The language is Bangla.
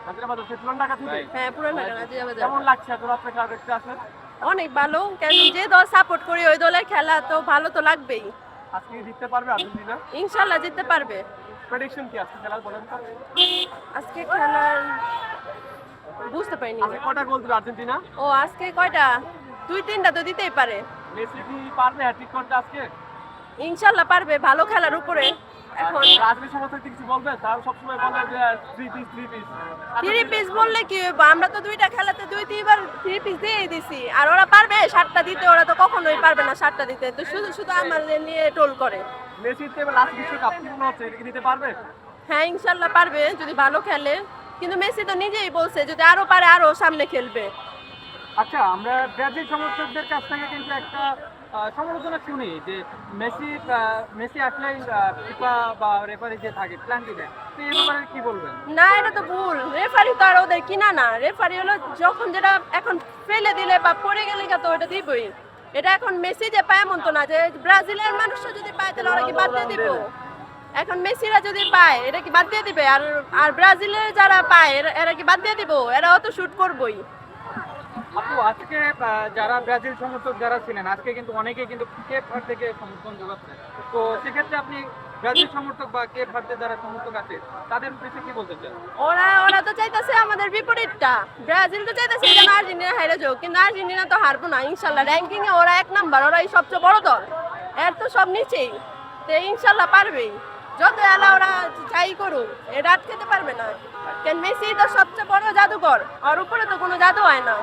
হায়দ্রাবাদ থেকে পুরান ঢাকা থেকে? হ্যাঁ পুরান ঢাকা নাজিরাবাজার। কেমন লাগছে এত রাত্রে খেলা দেখতে আসলেন? অনেক ভালো, কারণ যে দল সাপোর্ট করি ওই দলের খেলা তো ভালো তো লাগবেই। আজকে কি জিততে পারবে আর্জেন্টিনা? ইনশাল্লাহ জিততে পারবে। প্রেডিকশন কি আজকে খেলার বলেন তো? আজকে খেলার বুঝতে পারিনি। আজকে কটা গোল দিবে আর্জেন্টিনা? ও আজকে কয়টা? 2-3টা তো দিতেই পারে। মেসি কি পারবে হ্যাট্রিক করতে আজকে? ইনশাল্লাহ পারবে, ভালো খেলার উপরে। এখন ব্রাজিলের সমর্থক কিছু বলবে? তারা সবসময় বলে যে থ্রি পিস। 3 পিস বললে কি হইবো? আমরা তো 2টা খেলাতে 2-3বার 3 পিস দিয়েই দিছি। আর ওরা পারবে 7টা দিতে? ওরা তো কখনোই পারবে না 7টা দিতে। তো শুধু শুধু আমাদের নিয়ে টোল করে। মেসি তো এবার লাস্ট বিশ্বকাপ কি মনে হচ্ছে এটা কি নিতে পারবে? হ্যাঁ ইনশাল্লাহ পারবে যদি ভালো খেলে, কিন্তু মেসি তো নিজেই বলছে যদি আরো পারে আরো সামনে খেলবে। আচ্ছা, আমরা ব্রাজিল সমর্থকদের কাছ থেকে কিন্তু একটা সমালোচনা শুনি যে মেসি আসলে ফিফা বা রেফারি যে থাকে প্ল্যান্টি দেয়, তো এই ব্যাপারে কি বলবেন? না এটা তো ভুল, রেফারি তো আর ওদের কিনা না। রেফারি হলো যখন যেটা এখন ফেলে দিলে বা পড়ে গেলে তো ওটা দিবই। এটা এখন মেসি যে পায় এমন তো না যে ব্রাজিলের মানুষরা যদি পায় তাহলে ওরা কি বাদ দিয়ে দিব? এখন মেসিরা যদি পায় এটা কি বাদ দিয়ে দিবে? আর আর ব্রাজিলের যারা পায় এরা কি বাদ দিয়ে দিব? এরাও তো শুট করবই। আপু, আজকে যারা ব্রাজিল সমর্থক যারা ছিলেন আজকে কিন্তু অনেকেই কিন্তু কেপ ভার্দে থেকে সমর্থন যোগাচ্ছে, তো সেক্ষেত্রে আপনি ব্রাজিল সমর্থক বা কেপ ভার্দে যারা সমর্থক আছে তাদের উদ্দেশ্যে কি বলতে চান? ওরা তো চাইতেছে আমাদের বিপরীতটা। ব্রাজিল তো চাইতেছে যেন আর্জেন্টিনা হেরে যাক, কিন্তু আর্জেন্টিনা তো হারবো না ইনশাল্লাহ। র্যাঙ্কিং এ ওরা 1 নাম্বার, ওরাই সবচেয়ে বড় দল। এর তো সব নিচেই, তো ইনশাল্লাহ পারবেই। যত এলা ওরা চাই করুক, এটা আটকাতে পারবে না। কেন মেসি তো সবচেয়ে বড় জাদুকর, আর উপরে তো কোনো জাদু হয় না।